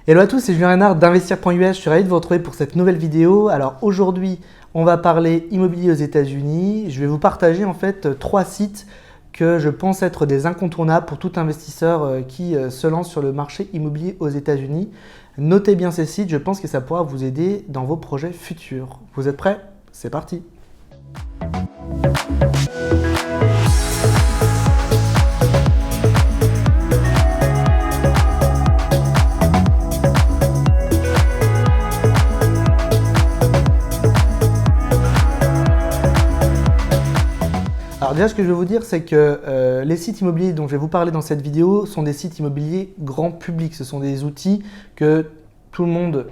Hello à tous, c'est Julien Renard d'Investir.us, je suis ravi de vous retrouver pour cette nouvelle vidéo. Alors aujourd'hui, on va parler immobilier aux États-Unis. Je vais vous partager en fait 3 sites que je pense être des incontournables pour tout investisseur qui se lance sur le marché immobilier aux États-Unis. Notez bien ces sites, je pense que ça pourra vous aider dans vos projets futurs. Vous êtes prêts? C'est parti! Alors déjà, ce que je vais vous dire, c'est que les sites immobiliers dont je vais vous parler dans cette vidéo sont des sites immobiliers grand public. Ce sont des outils que tout le monde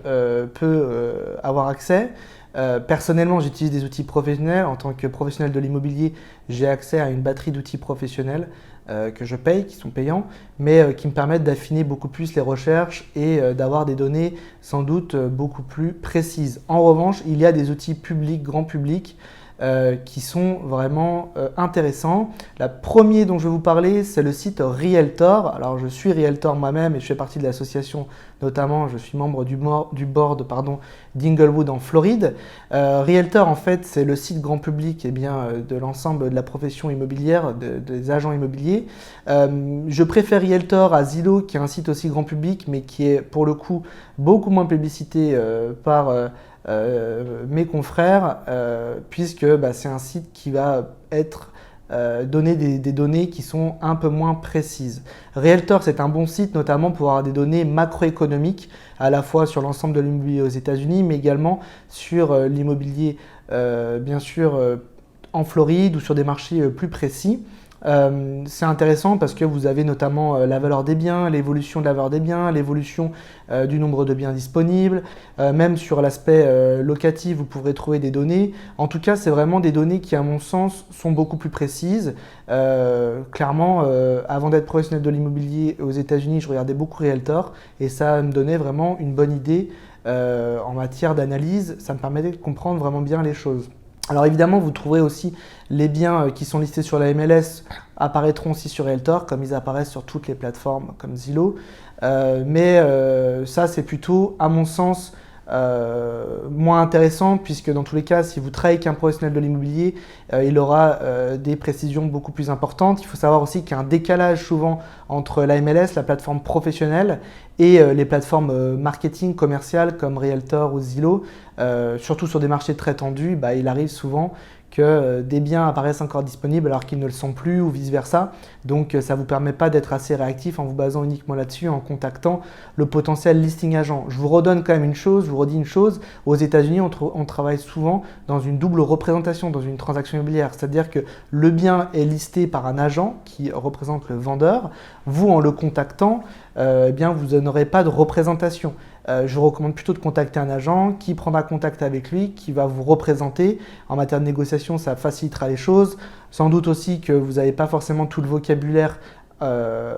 peut avoir accès. Personnellement, j'utilise des outils professionnels. En tant que professionnel de l'immobilier, j'ai accès à une batterie d'outils professionnels que je paye, qui sont payants, mais qui me permettent d'affiner beaucoup plus les recherches et d'avoir des données sans doute beaucoup plus précises. En revanche, il y a des outils publics, grand public, qui sont vraiment intéressants. Le premier dont je vais vous parler, c'est le site Realtor. Alors je suis Realtor moi-même et je fais partie de l'association, notamment je suis membre du board d'Inglewood en Floride. Realtor en fait c'est le site grand public de l'ensemble de la profession immobilière, des agents immobiliers. Je préfère Realtor à Zillow qui est un site aussi grand public mais qui est pour le coup beaucoup moins publicité par mes confrères, puisque c'est un site qui va être donner des données qui sont un peu moins précises. Realtor, c'est un bon site notamment pour avoir des données macroéconomiques à la fois sur l'ensemble de l'immobilier aux États-Unis, mais également sur l'immobilier bien sûr en Floride ou sur des marchés plus précis. C'est intéressant parce que vous avez notamment la valeur des biens, l'évolution de la valeur des biens, l'évolution du nombre de biens disponibles, même sur l'aspect locatif, vous pourrez trouver des données. En tout cas, c'est vraiment des données qui, à mon sens, sont beaucoup plus précises. Clairement, avant d'être professionnel de l'immobilier aux États-Unis, je regardais beaucoup Realtor et ça me donnait vraiment une bonne idée en matière d'analyse. Ça me permettait de comprendre vraiment bien les choses. Alors évidemment, vous trouverez aussi les biens qui sont listés sur la MLS apparaîtront aussi sur Realtor, comme ils apparaissent sur toutes les plateformes comme Zillow. Ça, c'est plutôt, à mon sens, moins intéressant puisque dans tous les cas, si vous travaillez avec un professionnel de l'immobilier, il aura des précisions beaucoup plus importantes. Il faut savoir aussi qu'il y a un décalage souvent entre la MLS, la plateforme professionnelle, et les plateformes marketing commerciales comme Realtor ou Zillow. Surtout sur des marchés très tendus, il arrive souvent que des biens apparaissent encore disponibles alors qu'ils ne le sont plus ou vice-versa. Donc ça ne vous permet pas d'être assez réactif en vous basant uniquement là-dessus, en contactant le potentiel listing agent. Je vous redonne quand même une chose, je vous redis une chose, aux États-Unis on travaille souvent dans une double représentation, dans une transaction immobilière. C'est-à-dire que le bien est listé par un agent qui représente le vendeur. Vous, en le contactant, vous n'aurez pas de représentation. Je vous recommande plutôt de contacter un agent qui prendra contact avec lui, qui va vous représenter. En matière de négociation, ça facilitera les choses. Sans doute aussi que vous n'avez pas forcément tout le vocabulaire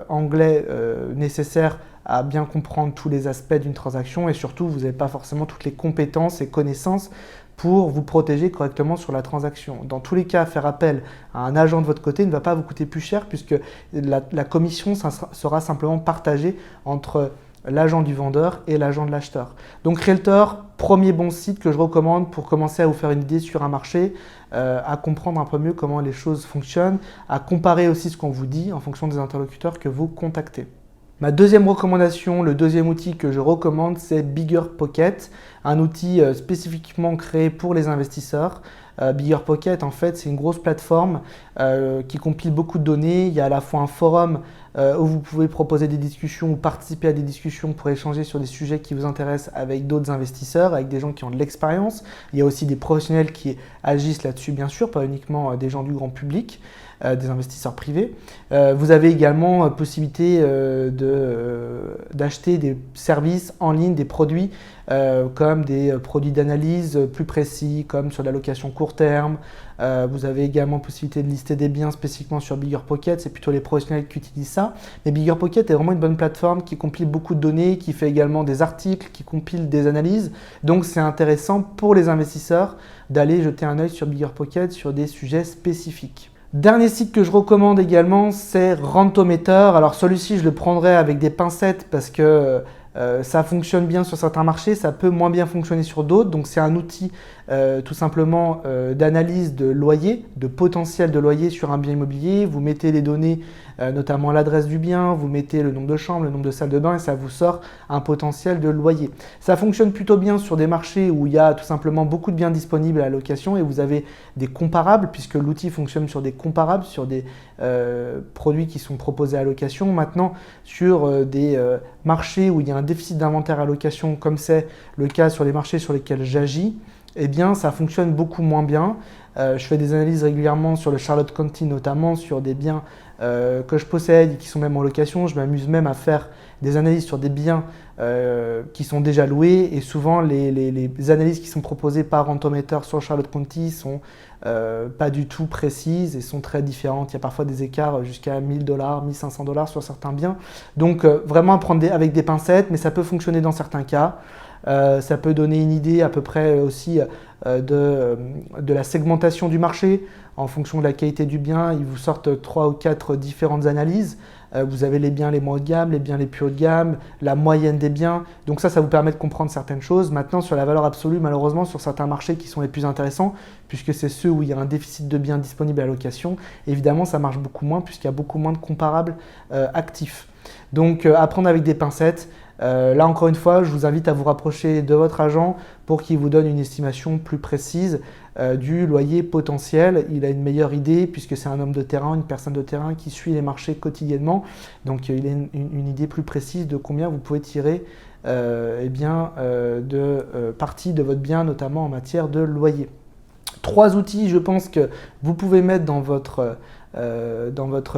anglais nécessaire à bien comprendre tous les aspects d'une transaction et surtout, vous n'avez pas forcément toutes les compétences et connaissances pour vous protéger correctement sur la transaction. Dans tous les cas, faire appel à un agent de votre côté ne va pas vous coûter plus cher puisque la commission sera simplement partagée entre l'agent du vendeur et l'agent de l'acheteur. Donc Realtor, premier bon site que je recommande pour commencer à vous faire une idée sur un marché, à comprendre un peu mieux comment les choses fonctionnent, à comparer aussi ce qu'on vous dit en fonction des interlocuteurs que vous contactez. Ma deuxième recommandation, le deuxième outil que je recommande, c'est BiggerPocket, un outil spécifiquement créé pour les investisseurs. BiggerPocket, en fait, c'est une grosse plateforme qui compile beaucoup de données. Il y a à la fois un forum où vous pouvez proposer des discussions ou participer à des discussions pour échanger sur des sujets qui vous intéressent avec d'autres investisseurs, avec des gens qui ont de l'expérience. Il y a aussi des professionnels qui agissent là-dessus, bien sûr, pas uniquement des gens du grand public, des investisseurs privés. Vous avez également possibilité d'acheter des services en ligne, des produits comme des produits d'analyse plus précis, comme sur la location court terme. Vous avez également possibilité de lister des biens spécifiquement sur BiggerPocket, c'est plutôt les professionnels qui utilisent ça. Mais BiggerPocket est vraiment une bonne plateforme qui compile beaucoup de données, qui fait également des articles, qui compile des analyses. Donc c'est intéressant pour les investisseurs d'aller jeter un œil sur BiggerPocket sur des sujets spécifiques. Dernier site que je recommande également, c'est Rentometer. Alors celui-ci, je le prendrai avec des pincettes parce que Ça fonctionne bien sur certains marchés, ça peut moins bien fonctionner sur d'autres. Donc c'est un outil tout simplement d'analyse de loyer, de potentiel de loyer sur un bien immobilier. Vous mettez les données, notamment l'adresse du bien, vous mettez le nombre de chambres, le nombre de salles de bain et ça vous sort un potentiel de loyer. Ça fonctionne plutôt bien sur des marchés où il y a tout simplement beaucoup de biens disponibles à la location et vous avez des comparables puisque l'outil fonctionne sur des comparables, sur des produits qui sont proposés à la location. Maintenant, sur des marchés où il y a un déficit d'inventaire à location, comme c'est le cas sur les marchés sur lesquels j'agis, eh bien, ça fonctionne beaucoup moins bien. Je fais des analyses régulièrement sur le Charlotte County, notamment sur des biens que je possède et qui sont même en location. Je m'amuse même à faire des analyses sur des biens qui sont déjà loués et souvent les analyses qui sont proposées par Rentometer sur Charlotte County sont pas du tout précises et sont très différentes. Il y a parfois des écarts jusqu'à 1000 $, 1500 $ sur certains biens. Donc vraiment à prendre avec des pincettes, mais ça peut fonctionner dans certains cas. Ça peut donner une idée à peu près aussi de la segmentation du marché. En fonction de la qualité du bien, ils vous sortent 3 ou 4 différentes analyses. Vous avez les biens les moins haut de gamme, les biens les plus haut de gamme, la moyenne des biens. Donc ça vous permet de comprendre certaines choses. Maintenant, sur la valeur absolue, malheureusement, sur certains marchés qui sont les plus intéressants, puisque c'est ceux où il y a un déficit de biens disponibles à la location, évidemment, ça marche beaucoup moins puisqu'il y a beaucoup moins de comparables actifs. Donc, à prendre avec des pincettes. Là, encore une fois, je vous invite à vous rapprocher de votre agent pour qu'il vous donne une estimation plus précise du loyer potentiel. Il a une meilleure idée puisque c'est un homme de terrain, une personne de terrain qui suit les marchés quotidiennement. Donc, il a une idée plus précise de combien vous pouvez tirer de partie de votre bien, notamment en matière de loyer. 3 outils, je pense, que vous pouvez mettre dans votre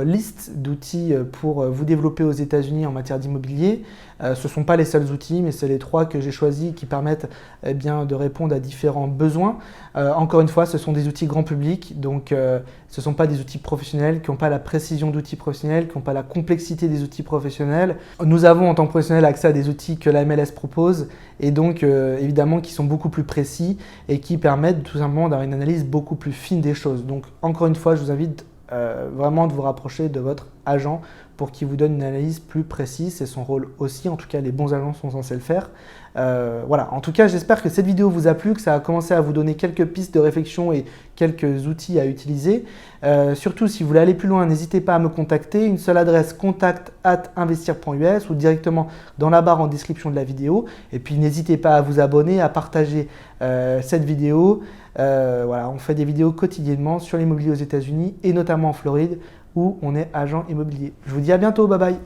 liste d'outils pour vous développer aux États-Unis en matière d'immobilier. Ce ne sont pas les seuls outils, mais c'est les 3 que j'ai choisis qui permettent de répondre à différents besoins. Encore une fois, ce sont des outils grand public, donc ce ne sont pas des outils professionnels qui n'ont pas la précision d'outils professionnels, qui n'ont pas la complexité des outils professionnels. Nous avons en tant que professionnels accès à des outils que la MLS propose et donc évidemment qui sont beaucoup plus précis et qui permettent tout simplement d'avoir une analyse beaucoup plus fine des choses. Donc encore une fois, je vous invite vraiment de vous rapprocher de votre agent pour qu'il vous donne une analyse plus précise. C'est son rôle aussi, en tout cas les bons agents sont censés le faire. Voilà, en tout cas j'espère que cette vidéo vous a plu, que ça a commencé à vous donner quelques pistes de réflexion et quelques outils à utiliser. Surtout si vous voulez aller plus loin, n'hésitez pas à me contacter. Une seule adresse, contact@investir.us ou directement dans la barre en description de la vidéo. Et puis n'hésitez pas à vous abonner, à partager cette vidéo. Voilà, on fait des vidéos quotidiennement sur l'immobilier aux États-Unis et notamment en Floride où on est agent immobilier. Je vous dis à bientôt, bye bye.